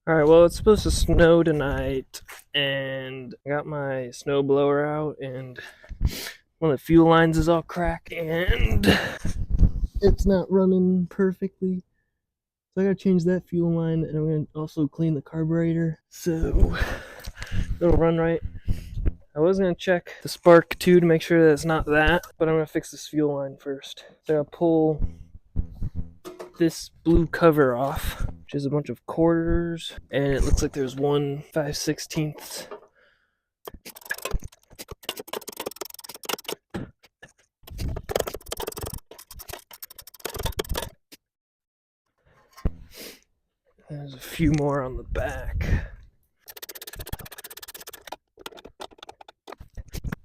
Alright, well, it's supposed to snow tonight, and I got my snow blower out, and one of the fuel lines is all cracked, and it's not running perfectly. So I gotta change that fuel line, and I'm gonna also clean the carburetor so it'll run right. I was gonna check the spark too to make sure that it's not that, but I'm gonna fix this fuel line first. So I'll pull this blue cover off, which is a bunch of quarters, and it looks like there's one 5/16. There's a few more on the back.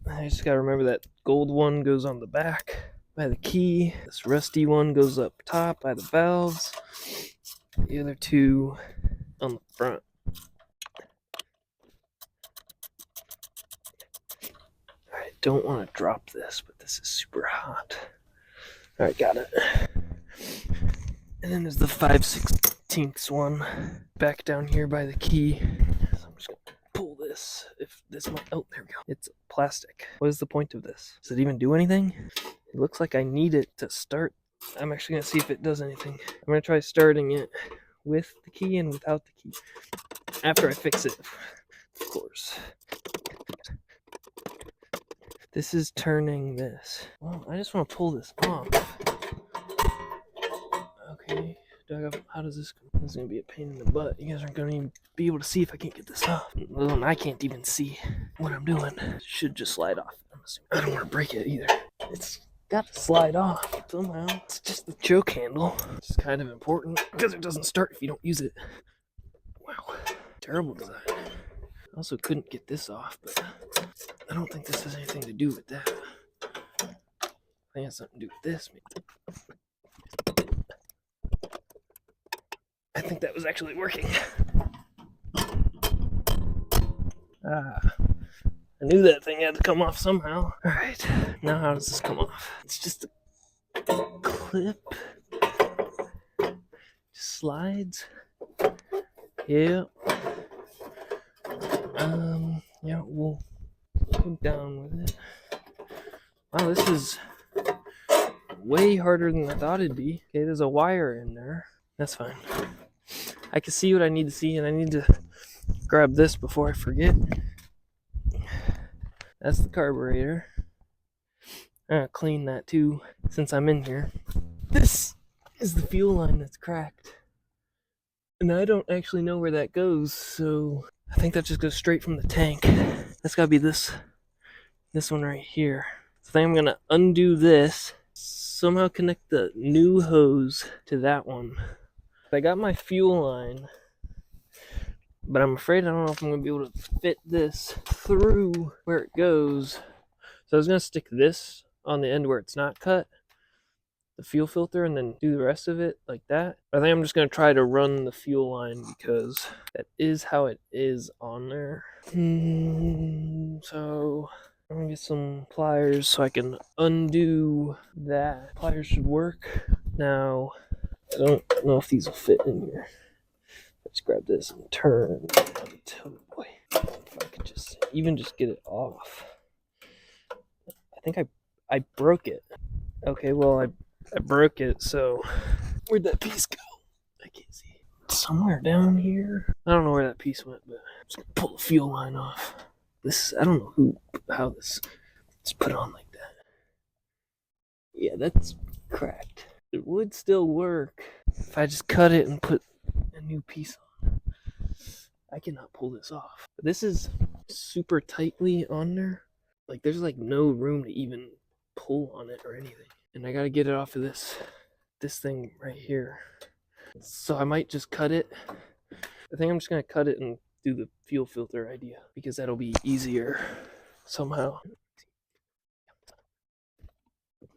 I just gotta remember that gold one goes on the back by the key. This rusty one goes up top by the valves. The other two on the front. I don't want to drop this, but this is super hot. Alright, got it. And then there's the 5/16 one back down here by the key. So I'm just gonna pull this. If this might, oh, there we go. It's plastic. What is the point of this? Does it even do anything? It looks like I need it to start. I'm actually gonna see if it does anything. I'm gonna try starting it with the key and without the key. After I fix it, of course. This is turning this. Well, I just want to pull this off. Okay, how does this go? This is going to be a pain in the butt. You guys aren't going to even be able to see if I can't get this off. Well, I can't even see what I'm doing. It should just slide off. I don't want to break it either. It's got to slide off somehow. It's just the choke handle. It's kind of important because it doesn't start if you don't use it. Wow, terrible design. I also couldn't get this off, but I don't think this has anything to do with that. I think it has something to do with this. I think that was actually working. I knew that thing had to come off somehow. Alright, now how does this come off? It's just a clip. Just slides. Yeah. Yeah, we'll go down with it. Wow, this is way harder than I thought it'd be. Okay, there's a wire in there. That's fine. I can see what I need to see, and I need to grab this before I forget. That's the carburetor. I'm gonna clean that too, since I'm in here. This is the fuel line that's cracked. And I don't actually know where that goes, so I think that just goes straight from the tank. That's gotta be this one right here. So I think I'm gonna undo this, somehow connect the new hose to that one. I got my fuel line, but I'm afraid I don't know if I'm gonna be able to fit this through where it goes. So I was gonna stick this on the end where it's not cut, the fuel filter, and then do the rest of it like that. I think I'm just gonna try to run the fuel line because that is how it is on there. So I'm gonna get some pliers so I can undo that. Pliers should work. Now, I don't know if these will fit in here. Let's grab this and turn. Oh boy, if I could just get it off. I think I broke it. Okay, well I broke it, so where'd that piece go? I can't see. Somewhere down here. I don't know where that piece went, but I'm just gonna pull the fuel line off. I don't know how this is put on like that. Yeah, that's cracked. It would still work if I just cut it and put a new piece on. I cannot pull this off. This is super tightly on there. Like there's like no room to even pull on it or anything. And I gotta get it off of this thing right here. So I might just cut it. I think I'm just gonna cut it and do the fuel filter idea because that'll be easier somehow.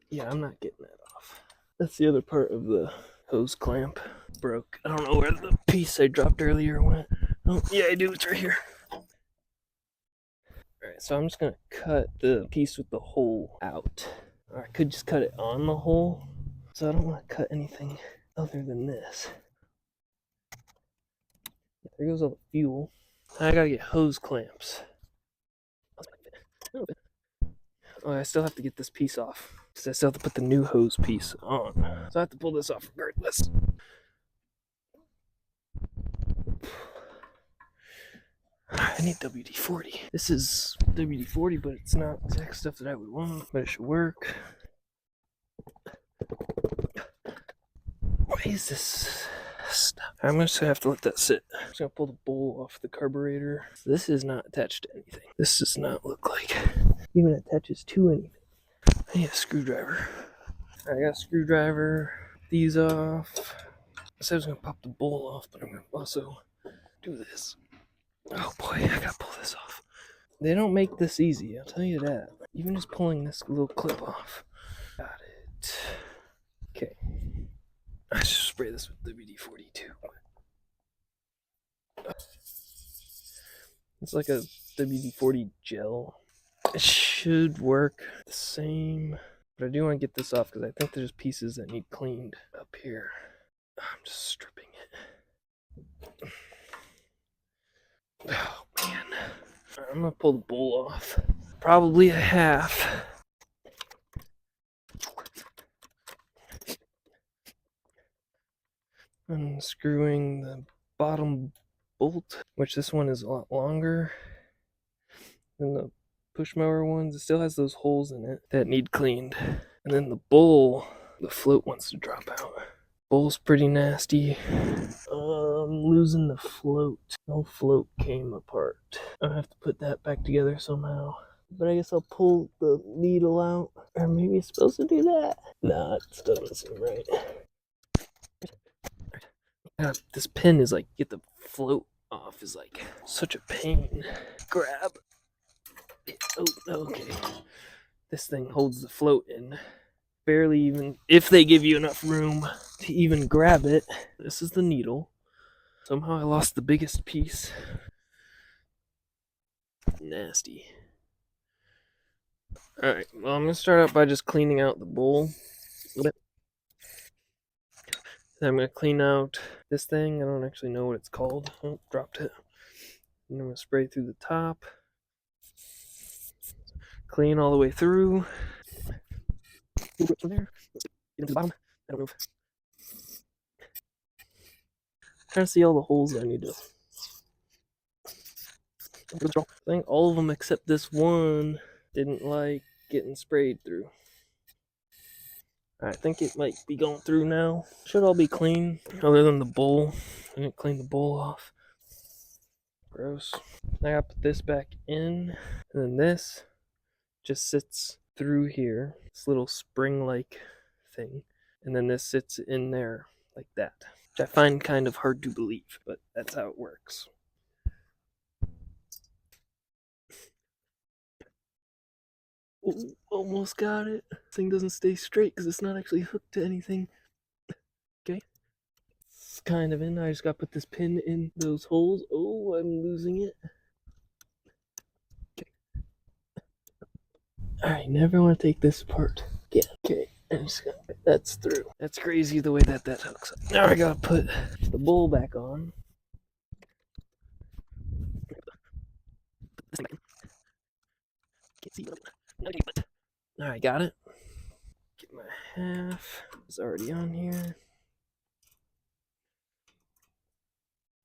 Yeah, I'm not getting that off. That's the other part of the hose clamp. Broke. I don't know where the piece I dropped earlier went. Oh, yeah, I do. It's right here. Alright, so I'm just gonna cut the piece with the hole out. Or I could just cut it on the hole. So I don't want to cut anything other than this. There goes all the fuel. I gotta get hose clamps. Oh, I still have to get this piece off because I still have to put the new hose piece on. So I have to pull this off regardless. I need WD-40. This is WD-40, but it's not exact stuff that I would want, but it should work. Why is this stuff? I'm just gonna have to let that sit. I'm just gonna pull the bowl off the carburetor. This is not attached to anything. This does not look like it even attaches to anything. I need a screwdriver. I got a screwdriver. These off. I said I was gonna pop the bowl off, but I'm gonna also do this. Oh boy, I gotta pull this off. They don't make this easy, I'll tell you that. Even just pulling this little clip off. Got it. Okay. I should spray this with WD-40 too. It's like a WD-40 gel. It should work the same. But I do want to get this off because I think there's pieces that need cleaned up here. I'm just stripping it. Oh man. I'm gonna pull the bowl off. Probably a half. Unscrewing the bottom bolt, which this one is a lot longer than the push mower ones. It still has those holes in it that need cleaned. And then the bowl, the float wants to drop out. Bowl's pretty nasty. I'm losing the float. No float came apart. I have to put that back together somehow. But I guess I'll pull the needle out. Or maybe it's supposed to do that. Nah, it still doesn't seem right. God, this pin is like, get the float off is like such a pain. Grab. Oh, okay. This thing holds the float in. Barely even, if they give you enough room to even grab it. This is the needle. Somehow I lost the biggest piece. Nasty. Alright, well, I'm going to start out by just cleaning out the bowl a little bit. Then I'm going to clean out this thing. I don't actually know what it's called. Oh, dropped it. And I'm going to spray through the top. Clean all the way through. Move it from there. Get into the bottom. I don't move. Trying to see all the holes that I need to. I think all of them except this one didn't like getting sprayed through. I think it might be going through now. Should all be clean, other than the bowl. I didn't clean the bowl off. Gross. I gotta put this back in, and then this just sits through here. This little spring-like thing. And then this sits in there like that. Which I find kind of hard to believe, but that's how it works. Ooh, almost got it. This thing doesn't stay straight because it's not actually hooked to anything. Okay. It's kind of in. I just got to put this pin in those holes. Oh, I'm losing it. Okay. Alright, never want to take this apart again. Okay, I'm just gonna, that's through. That's crazy the way that hooks up. Now I gotta put the bowl back on. Can't see it. Alright, got it. Get my half. It's already on here.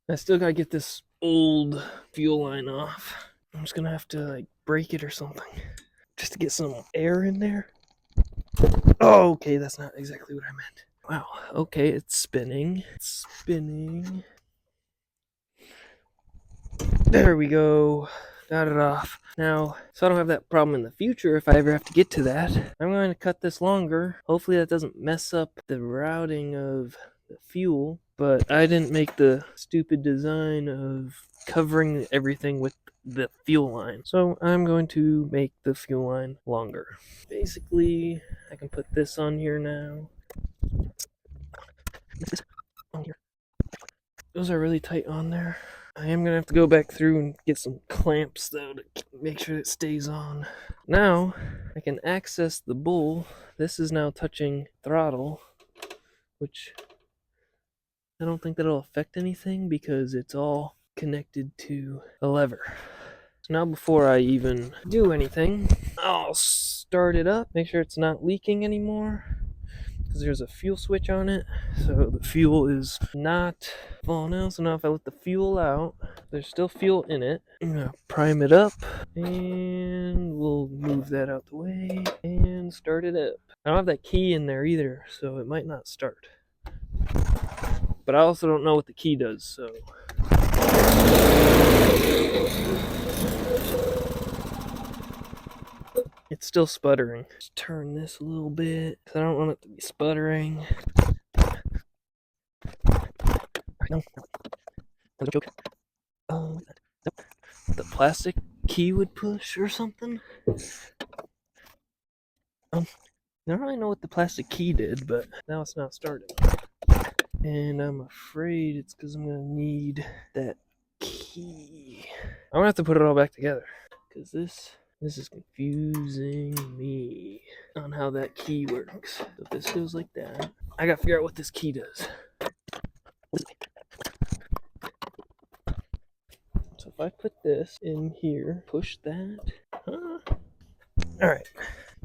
I still gotta get this old fuel line off. I'm just gonna have to like break it or something just to get some air in there. Oh, okay, that's not exactly what I meant. Wow, okay, it's spinning. It's spinning. There we go. Got it off. Now, so I don't have that problem in the future if I ever have to get to that, I'm going to cut this longer. Hopefully that doesn't mess up the routing of the fuel, but I didn't make the stupid design of covering everything with the fuel line. So I'm going to make the fuel line longer. Basically, I can put this on here now. This on here. Those are really tight on there. I am going to have to go back through and get some clamps though to make sure it stays on. Now, I can access the bowl. This is now touching throttle, which I don't think that'll affect anything because it's all connected to a lever. So now before I even do anything, I'll start it up, make sure it's not leaking anymore, because there's a fuel switch on it, so the fuel is not falling out. So now if I let the fuel out, there's still fuel in it. I'm gonna prime it up, and we'll move that out the way and start it up. I don't have that key in there either, so it might not start. But I also don't know what the key does, so it's still sputtering. Let's turn this a little bit, because I don't want it to be sputtering. No, no joke. The plastic key would push or something? I don't really know what the plastic key did, but now it's not starting. And I'm afraid it's because I'm going to need that key. I'm going to have to put it all back together, because this is confusing me on how that key works. So if this goes like that, I got to figure out what this key does. So if I put this in here, push that. Alright.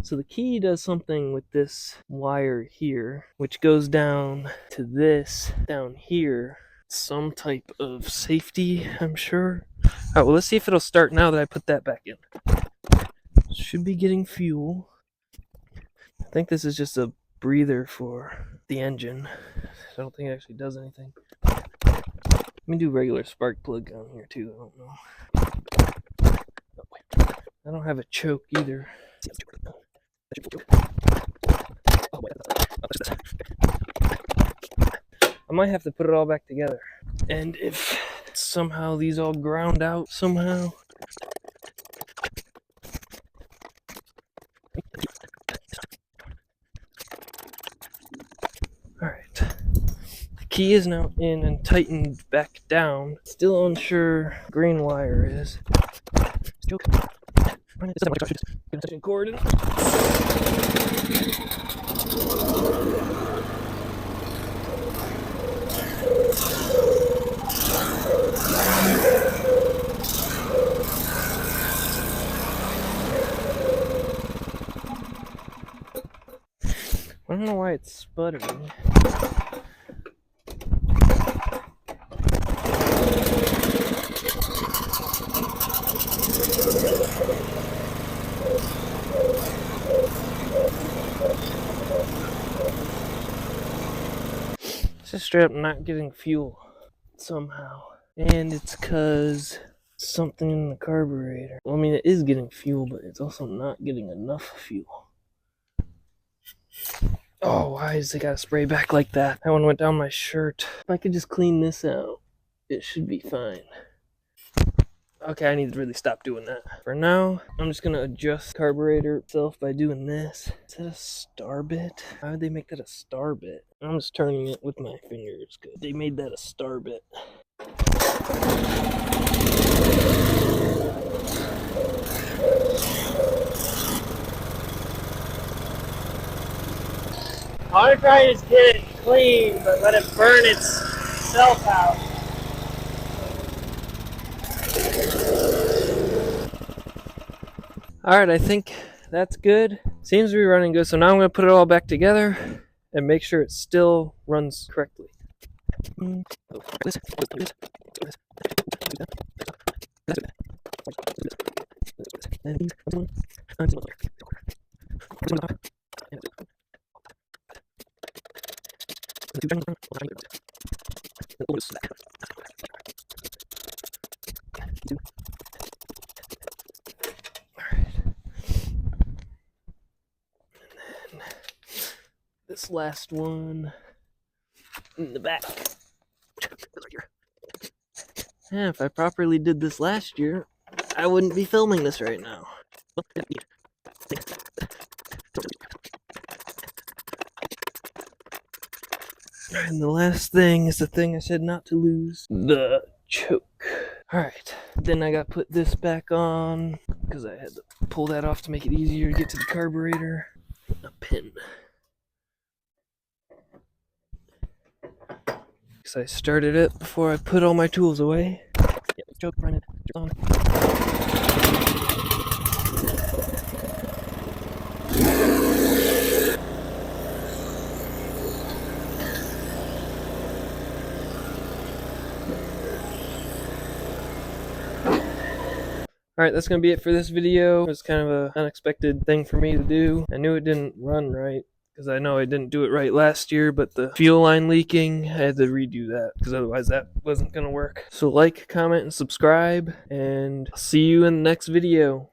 So the key does something with this wire here, which goes down to this down here. Some type of safety, I'm sure. Alright, well, let's see if it'll start now that I put that back in. Should be getting fuel. I think this is just a breather for the engine. I don't think it actually does anything. Let me do regular spark plug on here too. I don't know. I don't have a choke either. I might have to put it all back together. And if somehow these all ground out somehow. Alright. The key is now in and tightened back down. Still unsure green wire is. Cord. I don't know why it's sputtering. It's just straight up not getting fuel somehow. And it's because something in the carburetor. Well, I mean, it is getting fuel, but it's also not getting enough fuel. Oh, why does it gotta spray back like that? That one went down my shirt. If I could just clean this out, it should be fine. Okay, I need to really stop doing that. For now, I'm just gonna adjust the carburetor itself by doing this. Is that a star bit? How would they make that a star bit? I'm just turning it with my fingers because they made that a star bit. I want to try and just get it clean, but let it burn itself out. Alright, I think that's good. Seems to be running good, so now I'm going to put it all back together and make sure it still runs correctly. This last one in the back. Yeah, if I properly did this last year, I wouldn't be filming this right now. And the last thing is the thing I said not to lose, the choke. Alright, then I got to put this back on because I had to pull that off to make it easier to get to the carburetor. A pin. Because I started it before I put all my tools away. Choke, prime it, on. Alright, that's going to be it for this video. It was kind of an unexpected thing for me to do. I knew it didn't run right, because I know I didn't do it right last year, but the fuel line leaking, I had to redo that, because otherwise that wasn't going to work. So like, comment, and subscribe, and I'll see you in the next video.